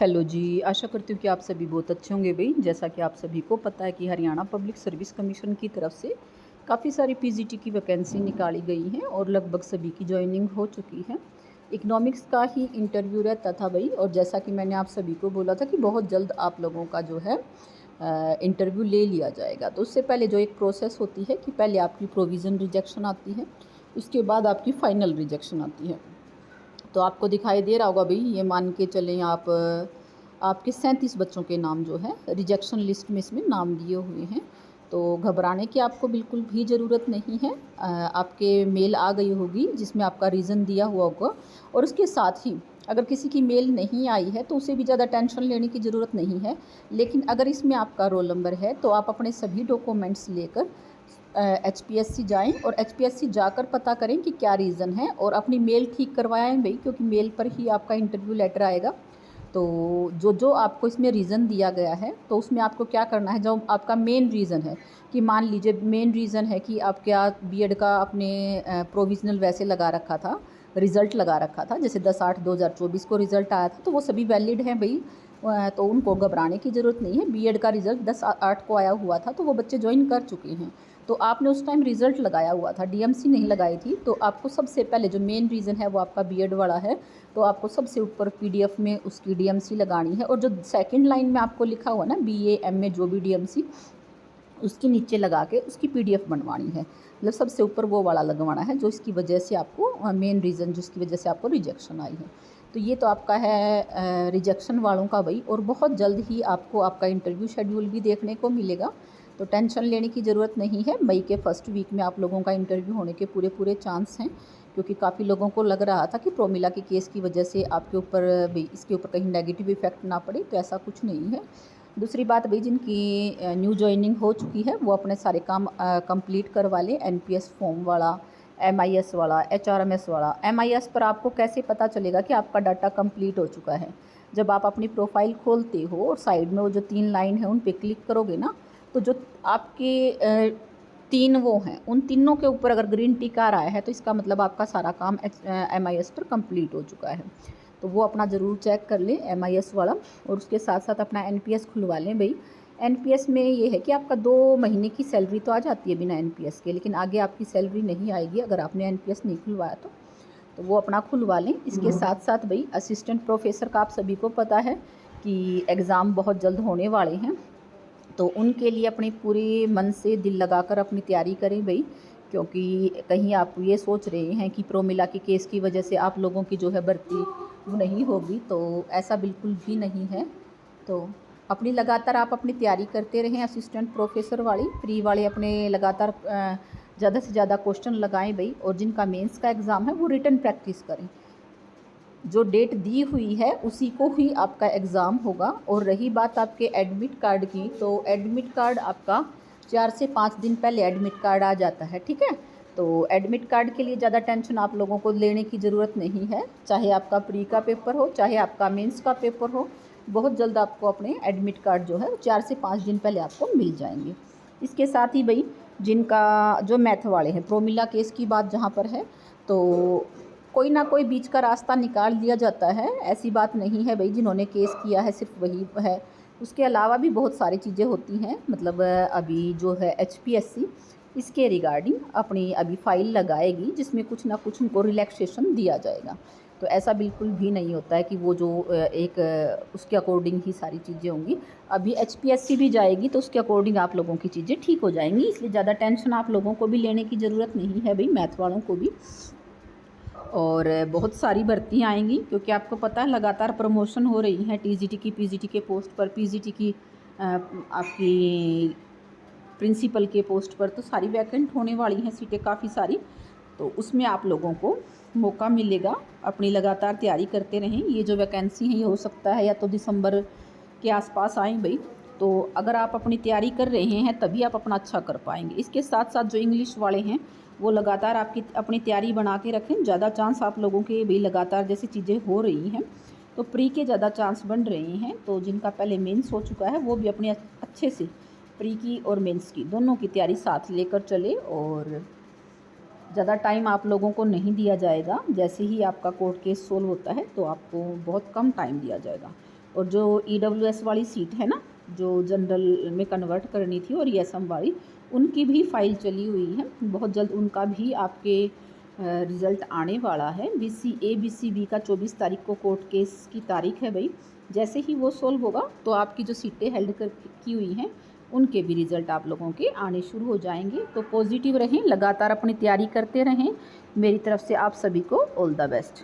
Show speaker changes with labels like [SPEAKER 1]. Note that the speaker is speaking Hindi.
[SPEAKER 1] हेलो जी, आशा करती हूँ कि आप सभी बहुत अच्छे होंगे भई। जैसा कि आप सभी को पता है कि हरियाणा पब्लिक सर्विस कमीशन की तरफ से काफ़ी सारी पीजीटी की वैकेंसी निकाली गई हैं और लगभग सभी की जॉइनिंग हो चुकी है। इकोनॉमिक्स का ही इंटरव्यू रहता था भई, और जैसा कि मैंने आप सभी को बोला था कि बहुत जल्द आप लोगों का जो है इंटरव्यू ले लिया जाएगा। तो उससे पहले जो एक प्रोसेस होती है कि पहले आपकी प्रोविज़न रिजेक्शन आती है, उसके बाद आपकी फ़ाइनल रिजेक्शन आती है। तो आपको दिखाई दे रहा होगा भई, ये मान के चलें आप, आपके 37 बच्चों के नाम जो है रिजेक्शन लिस्ट में इसमें नाम दिए हुए हैं। तो घबराने की आपको बिल्कुल भी ज़रूरत नहीं है। आपके मेल आ गई होगी जिसमें आपका रीज़न दिया हुआ होगा, और उसके साथ ही अगर किसी की मेल नहीं आई है तो उसे भी ज़्यादा टेंशन लेने की ज़रूरत नहीं है। लेकिन अगर इसमें आपका रोल नंबर है तो आप अपने सभी डॉक्यूमेंट्स लेकर एचपीएससी जाएँ और एचपीएससी जाकर पता करें कि क्या रीज़न है, और अपनी मेल ठीक करवाएँ भई, क्योंकि मेल पर ही आपका इंटरव्यू लेटर आएगा। तो जो आपको इसमें रीज़न दिया गया है तो उसमें आपको क्या करना है, जो आपका मेन रीज़न है, कि मान लीजिए मेन रीज़न है कि आप क्या बीएड का अपने प्रोविज़नल वैसे लगा रखा था, रिज़ल्ट लगा रखा था, जैसे 10/8/2024 को रिज़ल्ट आया था, तो वो सभी वैलिड हैं भई। तो उनको घबराने की ज़रूरत नहीं है। बीएड का रिज़ल्ट 10/8 को आया हुआ था, तो वो बच्चे जॉइन कर चुके हैं। तो आपने उस टाइम रिज़ल्ट लगाया हुआ था, डीएमसी नहीं लगाई थी। तो आपको सबसे पहले जो मेन रीज़न है वो आपका बीएड वाला है, तो आपको सबसे ऊपर पीडीएफ में उसकी डीएमसी लगानी है, और जो सेकंड लाइन में आपको लिखा हुआ ना बीए एमए जो भी डीएमसी, उसके नीचे लगा के उसकी पीडीएफ बनवानी है। मतलब सबसे ऊपर वो वाला लगवाना है जो इसकी वजह से आपको मेन रीज़न जिसकी वजह से आपको रिजेक्शन आई है। तो ये तो आपका है रिजेक्शन वालों का भाई, और बहुत जल्द ही आपको आपका इंटरव्यू शेड्यूल भी देखने को मिलेगा। तो टेंशन लेने की ज़रूरत नहीं है। मई के फर्स्ट वीक में आप लोगों का इंटरव्यू होने के पूरे पूरे चांस हैं, क्योंकि काफ़ी लोगों को लग रहा था कि प्रोमिला के केस की वजह से आपके ऊपर भी इसके ऊपर कहीं नेगेटिव इफ़ेक्ट ना पड़े, तो ऐसा कुछ नहीं है। दूसरी बात भाई, जिनकी न्यू जॉइनिंग हो चुकी है वो अपने सारे काम कंप्लीट करवा लें। एनपीएस फॉर्म वाला, एमआईएस वाला, एचआरएमएस वाला। एमआईएस पर आपको कैसे पता चलेगा कि आपका डाटा कंप्लीट हो चुका है? जब आप अपनी प्रोफाइल खोलते हो और साइड में वो जो 3 लाइन है उन पे क्लिक करोगे ना, तो जो आपके 3 वो हैं, उन तीनों के ऊपर अगर ग्रीन टिक आ रहा है तो इसका मतलब आपका सारा काम एमआईएस पर कंप्लीट हो चुका है। तो वो अपना ज़रूर चेक कर लें एमआईएस वाला, और उसके साथ साथ अपना एनपीएस खुलवा लें भाई। एनपीएस में ये है कि आपका 2 महीने की सैलरी तो आ जाती है बिना एनपीएस के, लेकिन आगे आपकी सैलरी नहीं आएगी अगर आपने एनपीएस नहीं खुलवाया तो वो अपना खुलवा लें। इसके साथ साथ भाई असिस्टेंट प्रोफेसर का आप सभी को पता है कि एग्ज़ाम बहुत जल्द होने वाले हैं, तो उनके लिए अपनी पूरी मन से दिल लगाकर अपनी तैयारी करें भाई। क्योंकि कहीं आप ये सोच रहे हैं कि प्रोमिला के केस की वजह से आप लोगों की जो है भर्ती वो नहीं होगी, तो ऐसा बिल्कुल भी नहीं है। तो अपनी लगातार आप अपनी तैयारी करते रहें। असिस्टेंट प्रोफेसर वाली प्री वाले अपने लगातार ज़्यादा से ज़्यादा क्वेश्चन लगाएं भाई, और जिनका मेंस का एग्ज़ाम है वो रिटन प्रैक्टिस करें। जो डेट दी हुई है उसी को ही आपका एग्ज़ाम होगा। और रही बात आपके एडमिट कार्ड की, तो एडमिट कार्ड आपका 4 से 5 दिन पहले एडमिट कार्ड आ जाता है, ठीक है। तो एडमिट कार्ड के लिए ज़्यादा टेंशन आप लोगों को लेने की ज़रूरत नहीं है। चाहे आपका प्री का पेपर हो, चाहे आपका मेंस का पेपर हो, बहुत जल्द आपको अपने एडमिट कार्ड जो है 4 से 5 दिन पहले आपको मिल जाएंगे। इसके साथ ही भाई, जिनका जो मैथ वाले हैं, प्रोमिला केस की बात जहाँ पर है, तो कोई ना कोई बीच का रास्ता निकाल दिया जाता है। ऐसी बात नहीं है भाई जिन्होंने केस किया है सिर्फ वही है। उसके अलावा भी बहुत सारी चीज़ें होती हैं। मतलब अभी जो है एचपीएससी इसके रिगार्डिंग अपनी अभी फाइल लगाएगी जिसमें कुछ ना कुछ उनको रिलैक्सेशन दिया जाएगा। तो ऐसा बिल्कुल भी नहीं होता है कि वो जो उसके अकॉर्डिंग ही सारी चीज़ें होंगी। अभी एचपीएससी भी जाएगी तो उसके अकॉर्डिंग आप लोगों की चीज़ें ठीक हो जाएंगी, इसलिए ज़्यादा टेंशन आप लोगों को भी लेने की ज़रूरत नहीं है भाई, मैथ वालों को भी। और बहुत सारी भर्तियाँ आएंगी, क्योंकि आपको पता है लगातार प्रमोशन हो रही हैं टीजीटी की, पीजीटी के पोस्ट पर, पीजीटी की आपकी प्रिंसिपल के पोस्ट पर, तो सारी वैकेंट होने वाली हैं सीटें काफ़ी सारी। तो उसमें आप लोगों को मौका मिलेगा। अपनी लगातार तैयारी करते रहें। ये जो वैकेंसी है ये हो सकता है या तो दिसंबर के आसपास आए भाई। तो अगर आप अपनी तैयारी कर रहे हैं तभी आप अपना अच्छा कर पाएंगे। इसके साथ साथ जो इंग्लिश वाले हैं वो लगातार आपकी अपनी तैयारी बना के रखें। ज़्यादा चांस आप लोगों के भी लगातार जैसी चीज़ें हो रही हैं तो प्री के ज़्यादा चांस बन रहे हैं। तो जिनका पहले मेंस हो चुका है वो भी अपने अच्छे से प्री की और मेंस की दोनों की तैयारी साथ लेकर चले। और ज़्यादा टाइम आप लोगों को नहीं दिया जाएगा। जैसे ही आपका कोर्ट केस सोल्व होता है तो आपको बहुत कम टाइम दिया जाएगा। और जो EWS वाली सीट है ना, जो जनरल में कन्वर्ट करनी थी और ESM वाली, उनकी भी फ़ाइल चली हुई है। बहुत जल्द उनका भी आपके रिज़ल्ट आने वाला है। BCA BCB का 24 तारीख को कोर्ट केस की तारीख है भाई। जैसे ही वो सोल्व होगा तो आपकी जो सीटें हेल्ड कर की हुई हैं उनके भी रिज़ल्ट आप लोगों के आने शुरू हो जाएंगे। तो पॉजिटिव रहें, लगातार अपनी तैयारी करते रहें। मेरी तरफ से आप सभी को ऑल द बेस्ट।